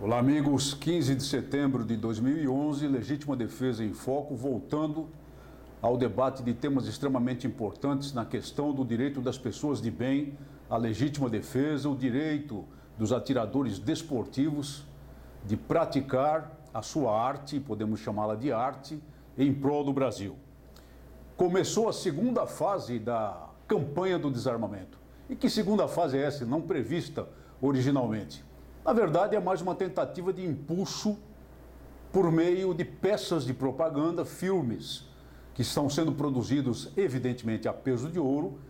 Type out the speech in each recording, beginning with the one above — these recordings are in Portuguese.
Olá, amigos. 15 de setembro de 2011, Legítima Defesa em Foco, voltando ao debate de temas extremamente importantes na questão do direito das pessoas de bem à legítima defesa, o direito dos atiradores desportivos de praticar a sua arte, podemos chamá-la de arte, em prol do Brasil. Começou a segunda fase da campanha do desarmamento. E que segunda fase é essa, não prevista originalmente? Na verdade, é mais uma tentativa de impulso por meio de peças de propaganda, filmes, que estão sendo produzidos, evidentemente, a peso de ouro,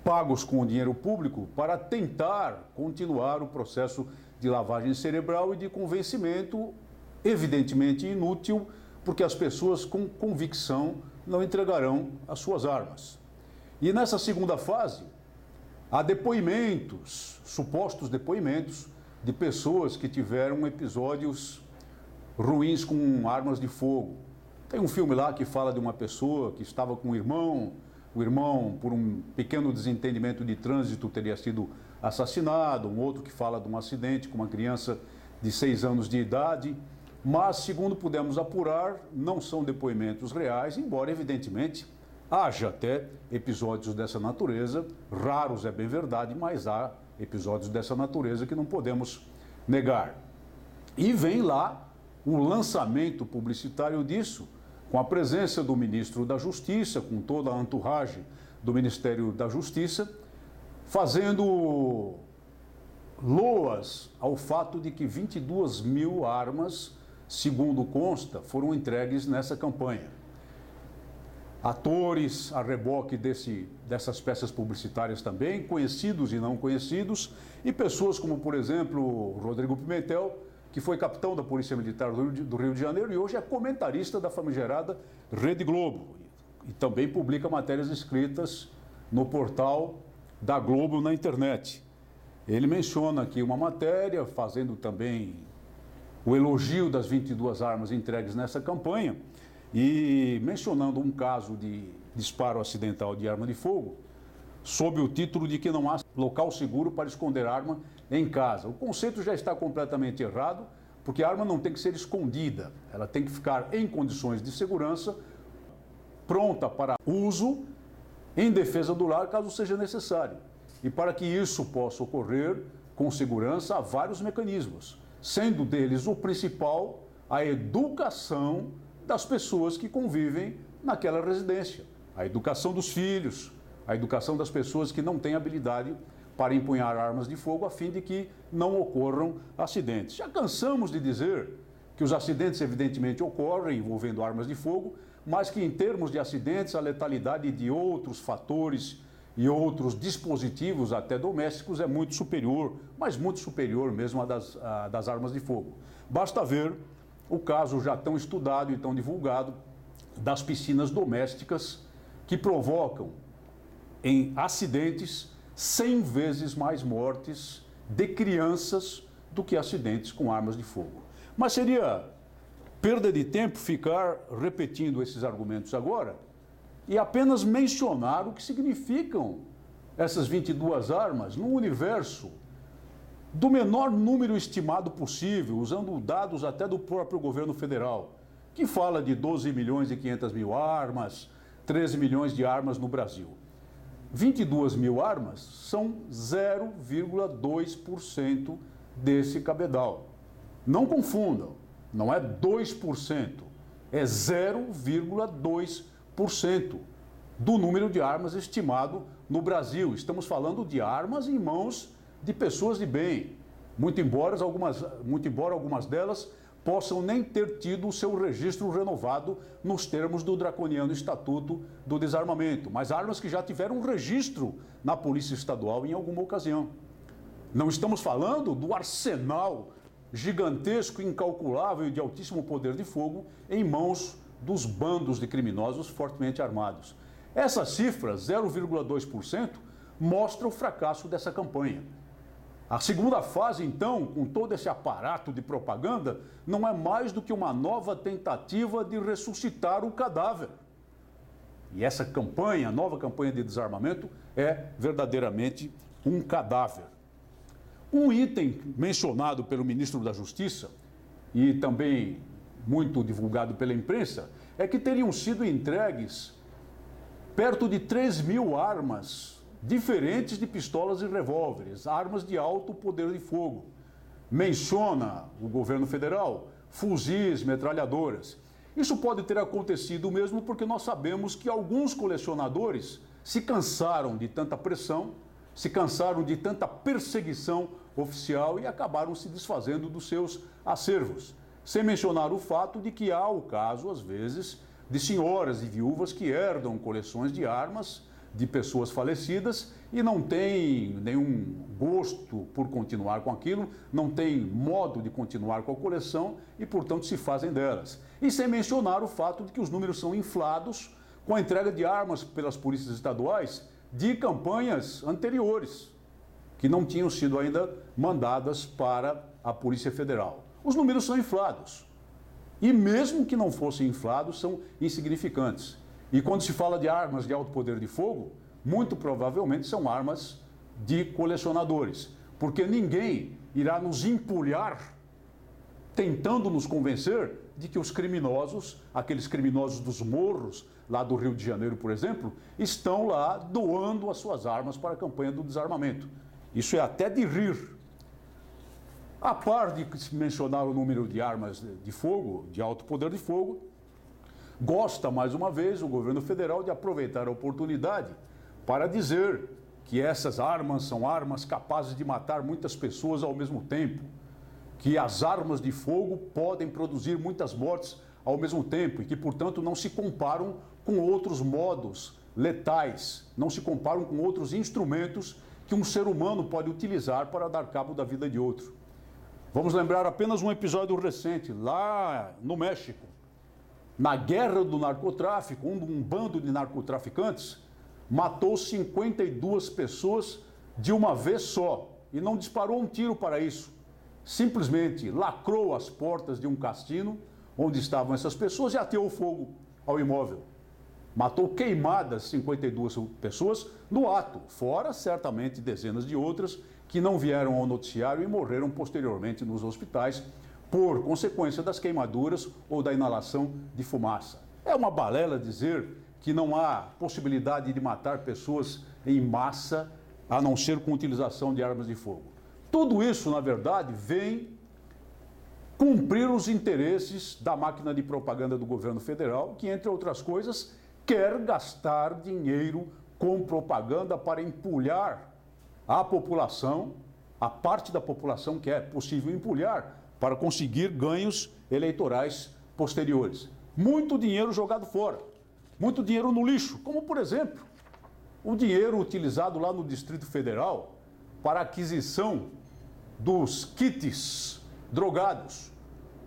pagos com dinheiro público, para tentar continuar o processo de lavagem cerebral e de convencimento, evidentemente inútil, porque as pessoas com convicção não entregarão as suas armas. E nessa segunda fase, há depoimentos, supostos depoimentos, de pessoas que tiveram episódios ruins com armas de fogo. Tem um filme lá que fala de uma pessoa que estava com o irmão, por um pequeno desentendimento de trânsito, teria sido assassinado, um outro que fala de um acidente com uma criança de 6 anos de idade, mas, segundo pudemos apurar, não são depoimentos reais, embora, evidentemente, haja até episódios dessa natureza, raros é bem verdade, mas há episódios dessa natureza que não podemos negar. E vem lá o lançamento publicitário disso, com a presença do ministro da Justiça, com toda a entourage do Ministério da Justiça, fazendo loas ao fato de que 22 mil armas, segundo consta, foram entregues nessa campanha. Atores a reboque dessas peças publicitárias também, conhecidos e não conhecidos, e pessoas como, por exemplo, Rodrigo Pimentel, que foi capitão da Polícia Militar do Rio de Janeiro e hoje é comentarista da famigerada Rede Globo. E também publica matérias escritas no portal da Globo na internet. Ele menciona aqui uma matéria, fazendo também o elogio das 22 armas entregues nessa campanha, e mencionando um caso de disparo acidental de arma de fogo, sob o título de que não há local seguro para esconder arma em casa. O conceito já está completamente errado, porque a arma não tem que ser escondida, ela tem que ficar em condições de segurança, pronta para uso em defesa do lar, caso seja necessário. E para que isso possa ocorrer com segurança, há vários mecanismos, sendo deles o principal a educação das pessoas que convivem naquela residência, a educação dos filhos, a educação das pessoas que não têm habilidade para empunhar armas de fogo, a fim de que não ocorram acidentes. Já cansamos de dizer que os acidentes evidentemente ocorrem envolvendo armas de fogo, mas que em termos de acidentes a letalidade de outros fatores e outros dispositivos, até domésticos, é muito superior, mas muito superior mesmo à das armas de fogo. Basta ver o caso já tão estudado e tão divulgado das piscinas domésticas que provocam em acidentes 100 vezes mais mortes de crianças do que acidentes com armas de fogo. Mas seria perda de tempo ficar repetindo esses argumentos agora e apenas mencionar o que significam essas 22 armas no universo do menor número estimado possível, usando dados até do próprio governo federal, que fala de 12 milhões e 500 mil armas, 13 milhões de armas no Brasil. 22 mil armas são 0,2% desse cabedal. Não confundam, não é 2%, é 0,2% do número de armas estimado no Brasil. Estamos falando de armas em mãos de pessoas de bem, muito embora algumas delas possam nem ter tido o seu registro renovado nos termos do draconiano Estatuto do Desarmamento, mas armas que já tiveram um registro na Polícia Estadual em alguma ocasião. Não estamos falando do arsenal gigantesco, incalculável e de altíssimo poder de fogo em mãos dos bandos de criminosos fortemente armados. Essa cifra, 0,2%, mostra o fracasso dessa campanha. A segunda fase, então, com todo esse aparato de propaganda, não é mais do que uma nova tentativa de ressuscitar o cadáver. E essa campanha, a nova campanha de desarmamento, é verdadeiramente um cadáver. Um item mencionado pelo ministro da Justiça e também muito divulgado pela imprensa é que teriam sido entregues perto de 3.000 armas diferentes de pistolas e revólveres, armas de alto poder de fogo. Menciona o governo federal fuzis, metralhadoras. Isso pode ter acontecido mesmo porque nós sabemos que alguns colecionadores se cansaram de tanta pressão, se cansaram de tanta perseguição oficial e acabaram se desfazendo dos seus acervos. Sem mencionar o fato de que há o caso, às vezes, de senhoras e viúvas que herdam coleções de armas de pessoas falecidas e não têm nenhum gosto por continuar com aquilo, não têm modo de continuar com a coleção e, portanto, se fazem delas. E sem mencionar o fato de que os números são inflados com a entrega de armas pelas polícias estaduais de campanhas anteriores, que não tinham sido ainda mandadas para a Polícia Federal. Os números são inflados. E mesmo que não fossem inflados, são insignificantes. E quando se fala de armas de alto poder de fogo, muito provavelmente são armas de colecionadores. Porque ninguém irá nos empulhar tentando nos convencer de que os criminosos, aqueles criminosos dos morros, lá do Rio de Janeiro, por exemplo, estão lá doando as suas armas para a campanha do desarmamento. Isso é até de rir. A par de se mencionar o número de armas de fogo, de alto poder de fogo, gosta, mais uma vez, o governo federal de aproveitar a oportunidade para dizer que essas armas são armas capazes de matar muitas pessoas ao mesmo tempo, que as armas de fogo podem produzir muitas mortes ao mesmo tempo e que, portanto, não se comparam com outros modos letais, não se comparam com outros instrumentos que um ser humano pode utilizar para dar cabo da vida de outro. Vamos lembrar apenas um episódio recente, lá no México. Na guerra do narcotráfico, um bando de narcotraficantes matou 52 pessoas de uma vez só e não disparou um tiro para isso. Simplesmente lacrou as portas de um cassino onde estavam essas pessoas e ateou fogo ao imóvel. Matou queimadas 52 pessoas no ato, fora certamente dezenas de outras que não vieram ao noticiário e morreram posteriormente nos hospitais por consequência das queimaduras ou da inalação de fumaça. É uma balela dizer que não há possibilidade de matar pessoas em massa, a não ser com utilização de armas de fogo. Tudo isso, na verdade, vem cumprir os interesses da máquina de propaganda do governo federal, que, entre outras coisas, quer gastar dinheiro com propaganda para empulhar a população, a parte da população que é possível empulhar, para conseguir ganhos eleitorais posteriores. Muito dinheiro jogado fora, muito dinheiro no lixo, como, por exemplo, o dinheiro utilizado lá no Distrito Federal para a aquisição dos kits drogados,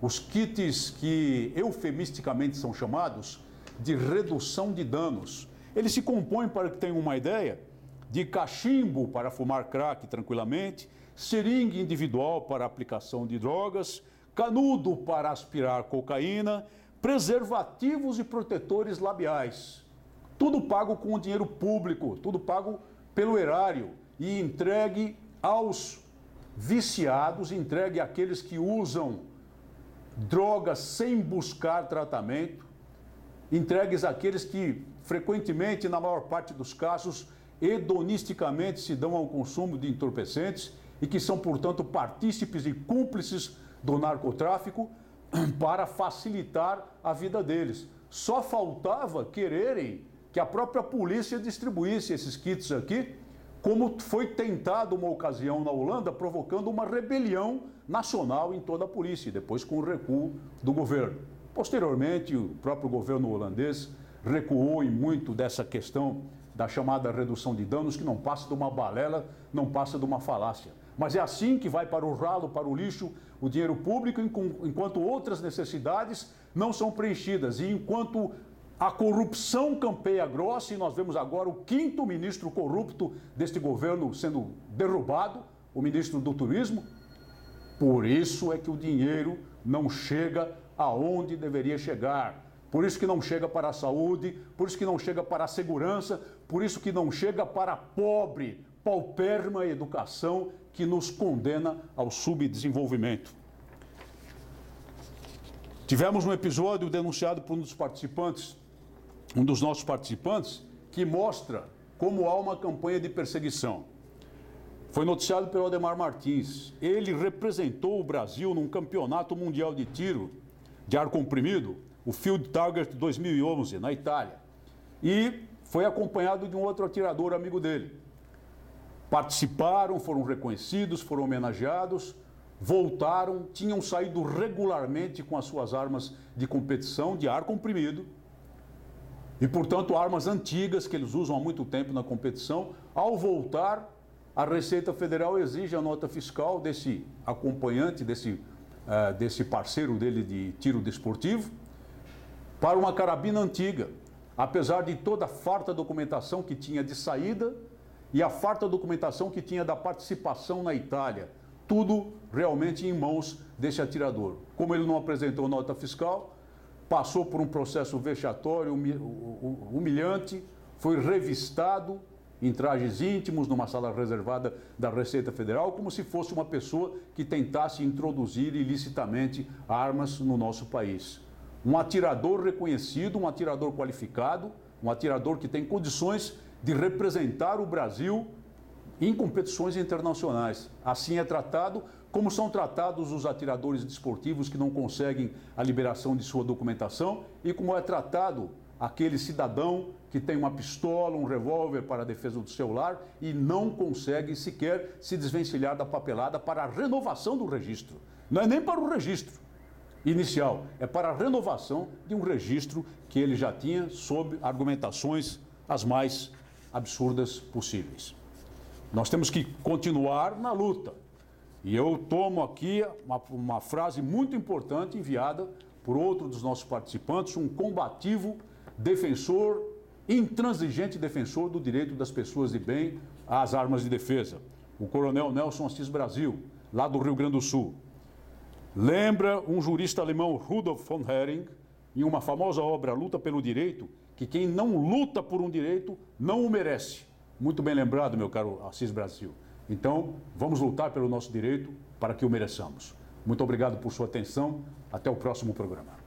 os kits que eufemisticamente são chamados de redução de danos. Eles se compõem, para que tenham uma ideia, de cachimbo para fumar crack tranquilamente, seringa individual para aplicação de drogas, canudo para aspirar cocaína, preservativos e protetores labiais. Tudo pago com dinheiro público, tudo pago pelo erário e entregue aos viciados, entregue àqueles que usam drogas sem buscar tratamento, entregues àqueles que frequentemente, na maior parte dos casos, hedonisticamente se dão ao consumo de entorpecentes e que são, portanto, partícipes e cúmplices do narcotráfico para facilitar a vida deles. Só faltava quererem que a própria polícia distribuísse esses kits aqui, como foi tentado uma ocasião na Holanda, provocando uma rebelião nacional em toda a polícia, e depois com o recuo do governo. Posteriormente, o próprio governo holandês recuou em muito dessa questão da chamada redução de danos, que não passa de uma balela, não passa de uma falácia. Mas é assim que vai para o ralo, para o lixo, o dinheiro público, enquanto outras necessidades não são preenchidas. E enquanto a corrupção campeia grossa, e nós vemos agora o 5º ministro corrupto deste governo sendo derrubado, o ministro do Turismo, por isso é que o dinheiro não chega aonde deveria chegar. Por isso que não chega para a saúde, por isso que não chega para a segurança, por isso que não chega para a pobre, paupérrima educação que nos condena ao subdesenvolvimento. Tivemos um episódio denunciado por um dos nossos participantes, que mostra como há uma campanha de perseguição. Foi noticiado pelo Ademar Martins. Ele representou o Brasil num campeonato mundial de tiro de ar comprimido, o Field Target 2011, na Itália. E foi acompanhado de um outro atirador amigo dele. Participaram, foram reconhecidos, foram homenageados, voltaram, tinham saído regularmente com as suas armas de competição de ar comprimido e, portanto, armas antigas que eles usam há muito tempo na competição. Ao voltar, a Receita Federal exige a nota fiscal desse acompanhante, desse parceiro dele de tiro desportivo, para uma carabina antiga, apesar de toda a farta documentação que tinha de saída e a farta documentação que tinha da participação na Itália. Tudo realmente em mãos desse atirador. Como ele não apresentou nota fiscal, passou por um processo vexatório, humilhante, foi revistado em trajes íntimos, numa sala reservada da Receita Federal, como se fosse uma pessoa que tentasse introduzir ilicitamente armas no nosso país. Um atirador reconhecido, um atirador qualificado, um atirador que tem condições de representar o Brasil em competições internacionais. Assim é tratado, como são tratados os atiradores desportivos que não conseguem a liberação de sua documentação e como é tratado aquele cidadão que tem uma pistola, um revólver para a defesa do seu lar e não consegue sequer se desvencilhar da papelada para a renovação do registro. Não é nem para o registro inicial, é para a renovação de um registro que ele já tinha sob argumentações as mais absurdas possíveis. Nós temos que continuar na luta. E eu tomo aqui uma frase muito importante enviada por outro dos nossos participantes, um combativo defensor, intransigente defensor do direito das pessoas de bem às armas de defesa, o coronel Nelson Assis Brasil, lá do Rio Grande do Sul. Lembra um jurista alemão, Rudolf von Hering, em uma famosa obra, Luta pelo Direito, que quem não luta por um direito não o merece. Muito bem lembrado, meu caro Assis Brasil. Então, vamos lutar pelo nosso direito para que o mereçamos. Muito obrigado por sua atenção. Até o próximo programa.